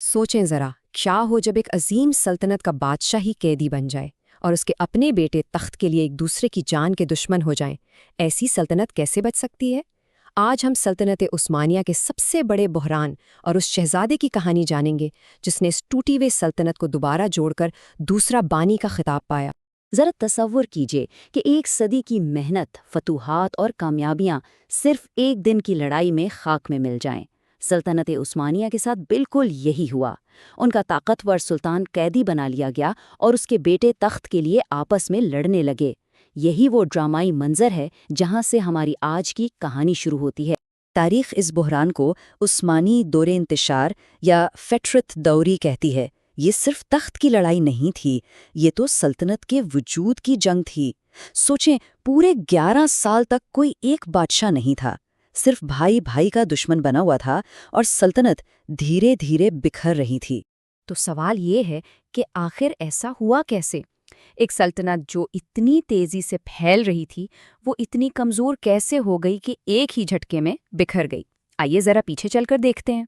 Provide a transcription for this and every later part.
سوچیں ذرا، کیا ہو جب ایک عظیم سلطنت کا بادشاہ ہی قیدی بن جائے اور اس کے اپنے بیٹے تخت کے لیے ایک دوسرے کی جان کے دشمن ہو جائیں؟ ایسی سلطنت کیسے بچ سکتی ہے؟ آج ہم سلطنت عثمانیہ کے سب سے بڑے بحران اور اس شہزادے کی کہانی جانیں گے جس نے اس ٹوٹی ہوئی سلطنت کو دوبارہ جوڑ کر دوسرا بانی کا خطاب پایا۔ ذرا تصور کیجئے کہ ایک صدی کی محنت، فتوحات اور کامیابیاں صرف ایک دن کی لڑائی میں خاک میں مل جائیں۔ سلطنت عثمانیہ کے ساتھ بالکل یہی ہوا۔ ان کا طاقتور سلطان قیدی بنا لیا گیا اور اس کے بیٹے تخت کے لیے آپس میں لڑنے لگے۔ یہی وہ ڈرامائی منظر ہے جہاں سے ہماری آج کی کہانی شروع ہوتی ہے۔ تاریخ اس بحران کو عثمانی دور انتشار یا فترت دوری کہتی ہے۔ یہ صرف تخت کی لڑائی نہیں تھی، یہ تو سلطنت کے وجود کی جنگ تھی۔ سوچیں، پورے 11 سال تک کوئی ایک بادشاہ نہیں تھا، صرف بھائی بھائی کا دشمن بنا ہوا تھا اور سلطنت دھیرے دھیرے بکھر رہی تھی۔ تو سوال یہ ہے کہ آخر ایسا ہوا کیسے؟ ایک سلطنت جو اتنی تیزی سے پھیل رہی تھی، وہ اتنی کمزور کیسے ہو گئی کہ ایک ہی جھٹکے میں بکھر گئی؟ آئیے ذرا پیچھے چل کر دیکھتے ہیں۔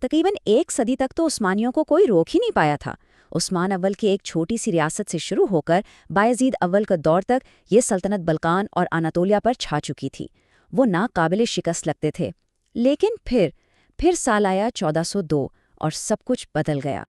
تقریباً ایک صدی تک تو عثمانیوں کو کوئی روک ہی نہیں پایا تھا۔ عثمان اول کی ایک چھوٹی سی ریاست سے شروع ہو کر بایزید اول کا دور تک یہ سلطنت بلقان اور اناطولیہ پر چھا چکی تھی۔ وہ ناقابل شکست لگتے تھے، لیکن پھر سال آیا 1402 اور سب کچھ بدل گیا۔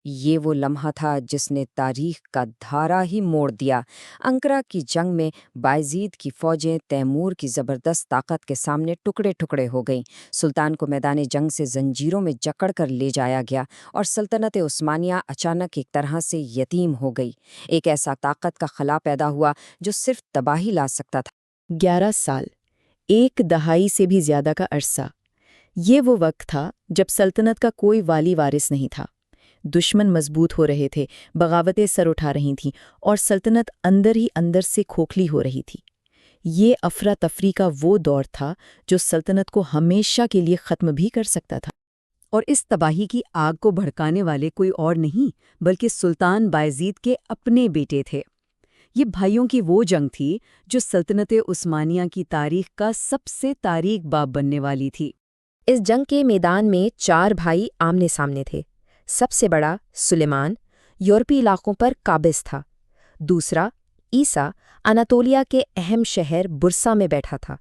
یہ وہ لمحہ تھا جس نے تاریخ کا دھارا ہی موڑ دیا۔ انقرہ کی جنگ میں بایزید کی فوجیں تیمور کی زبردست طاقت کے سامنے ٹکڑے ٹکڑے ہو گئیں۔ سلطان کو میدان جنگ سے زنجیروں میں جکڑ کر لے جایا گیا اور سلطنت عثمانیہ اچانک ایک طرح سے یتیم ہو گئی۔ ایک ایسا طاقت کا خلا پیدا ہوا جو صرف تباہی لا سکتا تھا۔ 11 سال، ایک دہائی سے بھی زیادہ کا عرصہ۔ یہ وہ وقت تھا جب سلطنت کا کوئی والی وارث نہیں تھا۔ دشمن مضبوط ہو رہے تھے، بغاوتیں سر اٹھا رہی تھیں اور سلطنت اندر ہی اندر سے کھوکھلی ہو رہی تھی۔ یہ افراتفری کا وہ دور تھا جو سلطنت کو ہمیشہ کے لیے ختم بھی کر سکتا تھا۔ اور اس تباہی کی آگ کو بھڑکانے والے کوئی اور نہیں بلکہ سلطان بایزید کے اپنے بیٹے تھے۔ یہ بھائیوں کی وہ جنگ تھی جو سلطنت عثمانیہ کی تاریخ کا سب سے تاریک باب بننے والی تھی۔ اس جنگ کے میدان میں 4 بھائی آمنے سامنے تھے۔ سب سے بڑا سلیمان یورپی علاقوں پر قابض تھا۔ دوسرا عیسیٰ اناطولیہ کے اہم شہر برسا میں بیٹھا تھا۔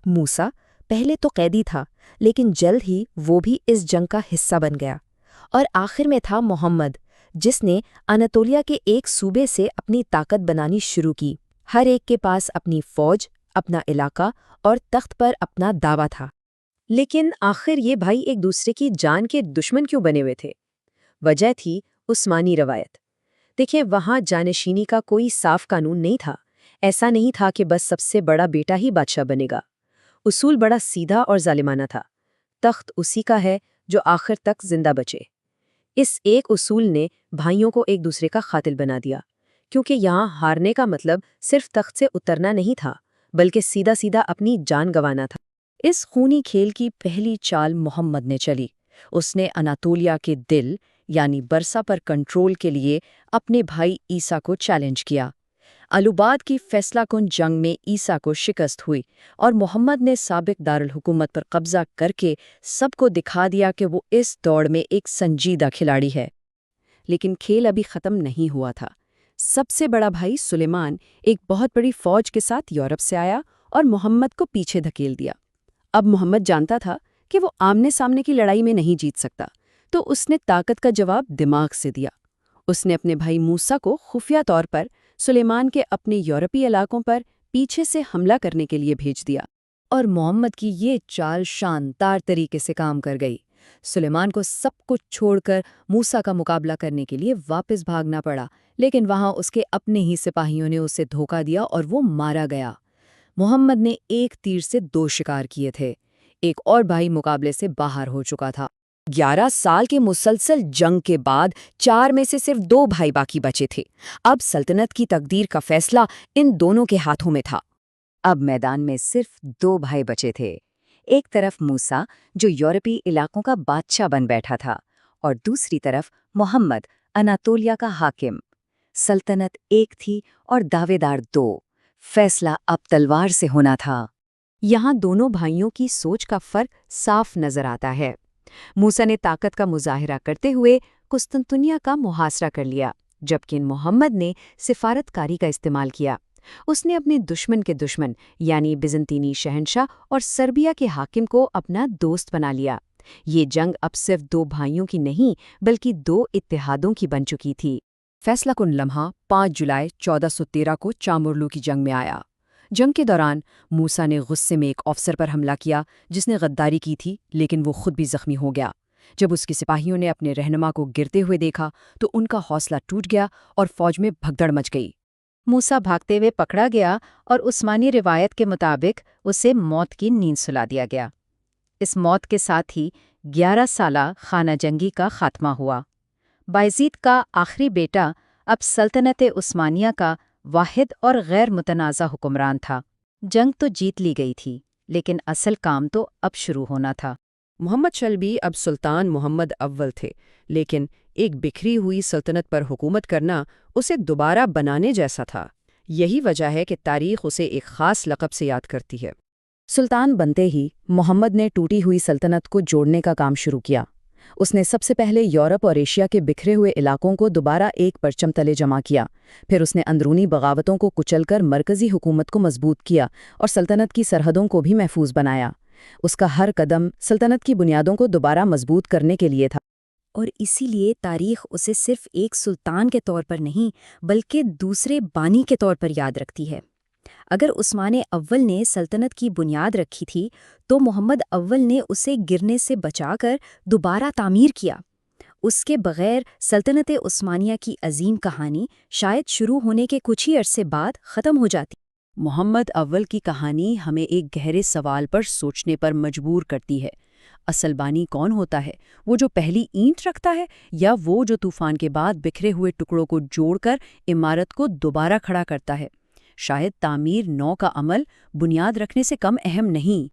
موسیٰ پہلے تو قیدی تھا، لیکن جلد ہی وہ بھی اس جنگ کا حصہ بن گیا۔ اور آخر میں تھا محمد، جس نے اناطولیہ کے ایک صوبے سے اپنی طاقت بنانی شروع کی۔ ہر ایک کے پاس اپنی فوج، اپنا علاقہ اور تخت پر اپنا دعویٰ تھا۔ لیکن آخر یہ بھائی ایک دوسرے کی جان کے دشمن کیوں بنے ہوئے تھے؟ وجہ تھی عثمانی روایت۔ دیکھیں، وہاں جانشینی کا کوئی صاف قانون نہیں تھا۔ ایسا نہیں تھا کہ بس سب سے بڑا بیٹا ہی بادشاہ بنے گا۔ اصول بڑا سیدھا اور ظالمانہ تھا۔ تخت اسی کا ہے جو آخر تک زندہ بچے۔ اس ایک اصول نے بھائیوں کو ایک دوسرے کا قاتل بنا دیا، کیونکہ یہاں ہارنے کا مطلب صرف تخت سے اترنا نہیں تھا، بلکہ سیدھا سیدھا اپنی جان گنوانا تھا۔ اس خونی کھیل کی پہلی چال محمد نے چلی۔ اس نے اناطولیہ کے دل یعنی برسا پر کنٹرول کے لیے اپنے بھائی عیسیٰ کو چیلنج کیا۔ الوباد کی فیصلہ کن جنگ میں عیسیٰ کو شکست ہوئی اور محمد نے سابق دارالحکومت پر قبضہ کر کے سب کو دکھا دیا کہ وہ اس دوڑ میں ایک سنجیدہ کھلاڑی ہے۔ لیکن کھیل ابھی ختم نہیں ہوا تھا۔ سب سے بڑا بھائی سلیمان ایک بہت بڑی فوج کے ساتھ یورپ سے آیا اور محمد کو پیچھے دھکیل دیا۔ اب محمد جانتا تھا کہ وہ آمنے سامنے کی لڑائی میں نہیں جیت سکتا، تو اس نے طاقت کا جواب دماغ سے دیا۔ اس نے اپنے بھائی موسیٰ کو خفیہ طور پر سلیمان کے اپنے یورپی علاقوں پر پیچھے سے حملہ کرنے کے لیے بھیج دیا۔ اور محمد کی یہ چال شاندار طریقے سے کام کر گئی۔ سلیمان کو سب کچھ چھوڑ کر موسیٰ کا مقابلہ کرنے کے لیے واپس بھاگنا پڑا، لیکن وہاں اس کے اپنے ہی سپاہیوں نے اسے دھوکہ دیا اور وہ مارا گیا۔ محمد نے ایک تیر سے 2 شکار کیے تھے۔ ایک اور بھائی مقابلے سے باہر ہو چکا تھا۔ 11 سال کے مسلسل جنگ کے بعد 4 میں سے صرف 2 بھائی باقی بچے تھے۔ اب سلطنت کی تقدیر کا فیصلہ ان دونوں کے ہاتھوں میں تھا۔ اب میدان میں صرف 2 بھائی بچے تھے۔ ایک طرف موسیٰ جو یورپی علاقوں کا بادشاہ بن بیٹھا تھا، اور دوسری طرف محمد اناطولیہ کا حاکم۔ سلطنت ایک تھی اور دعوے دار 2۔ فیصلہ اب تلوار سے ہونا تھا۔ یہاں دونوں بھائیوں کی سوچ کا فرق صاف نظر آتا ہے۔ موسیٰ نے طاقت کا مظاہرہ کرتے ہوئے قسطنطنیہ کا محاصرہ کر لیا، جبکہ محمد نے سفارت کاری کا استعمال کیا۔ اس نے اپنے دشمن کے دشمن یعنی بیزنطینی شہنشاہ اور سربیا کے حاکم کو اپنا دوست بنا لیا۔ یہ جنگ اب صرف دو بھائیوں کی نہیں بلکہ دو اتحادوں کی بن چکی تھی۔ فیصلہ کن لمحہ 5 جولائی 1413 کو چامرلو کی جنگ میں آیا۔ جنگ کے دوران موسیٰ نے غصے میں ایک افسر پر حملہ کیا جس نے غداری کی تھی، لیکن وہ خود بھی زخمی ہو گیا۔ جب اس کے سپاہیوں نے اپنے رہنما کو گرتے ہوئے دیکھا تو ان کا حوصلہ ٹوٹ گیا اور فوج میں بھگدڑ مچ گئی۔ موسیٰ بھاگتے ہوئے پکڑا گیا اور عثمانی روایت کے مطابق اسے موت کی نیند سلا دیا گیا۔ اس موت کے ساتھ ہی 11 سالہ خانہ جنگی کا خاتمہ ہوا۔ بایزید کا آخری بیٹا اب سلطنت عثمانیہ کا واحد اور غیر متنازع حکمران تھا۔ جنگ تو جیت لی گئی تھی، لیکن اصل کام تو اب شروع ہونا تھا۔ محمد شلبی اب سلطان محمد اول تھے، لیکن ایک بکھری ہوئی سلطنت پر حکومت کرنا اسے دوبارہ بنانے جیسا تھا۔ یہی وجہ ہے کہ تاریخ اسے ایک خاص لقب سے یاد کرتی ہے۔ سلطان بنتے ہی محمد نے ٹوٹی ہوئی سلطنت کو جوڑنے کا کام شروع کیا۔ اس نے سب سے پہلے یورپ اور ایشیا کے بکھرے ہوئے علاقوں کو دوبارہ ایک پرچم تلے جمع کیا۔ پھر اس نے اندرونی بغاوتوں کو کچل کر مرکزی حکومت کو مضبوط کیا اور سلطنت کی سرحدوں کو بھی محفوظ بنایا۔ اس کا ہر قدم سلطنت کی بنیادوں کو دوبارہ مضبوط کرنے کے لیے تھا۔ اور اسی لیے تاریخ اسے صرف ایک سلطان کے طور پر نہیں بلکہ دوسرے بانی کے طور پر یاد رکھتی ہے۔ اگر عثمان اول نے سلطنت کی بنیاد رکھی تھی تو محمد اول نے اسے گرنے سے بچا کر دوبارہ تعمیر کیا۔ اس کے بغیر سلطنت عثمانیہ کی عظیم کہانی شاید شروع ہونے کے کچھ ہی عرصے بعد ختم ہو جاتی۔ محمد اول کی کہانی ہمیں ایک گہرے سوال پر سوچنے پر مجبور کرتی ہے۔ اصل بانی کون ہوتا ہے؟ وہ جو پہلی اینٹ رکھتا ہے یا وہ جو طوفان کے بعد بکھرے ہوئے ٹکڑوں کو جوڑ کر عمارت کو دوبارہ کھڑا کرتا ہے؟ شاید تعمیر نو کا عمل بنیاد رکھنے سے کم اہم نہیں۔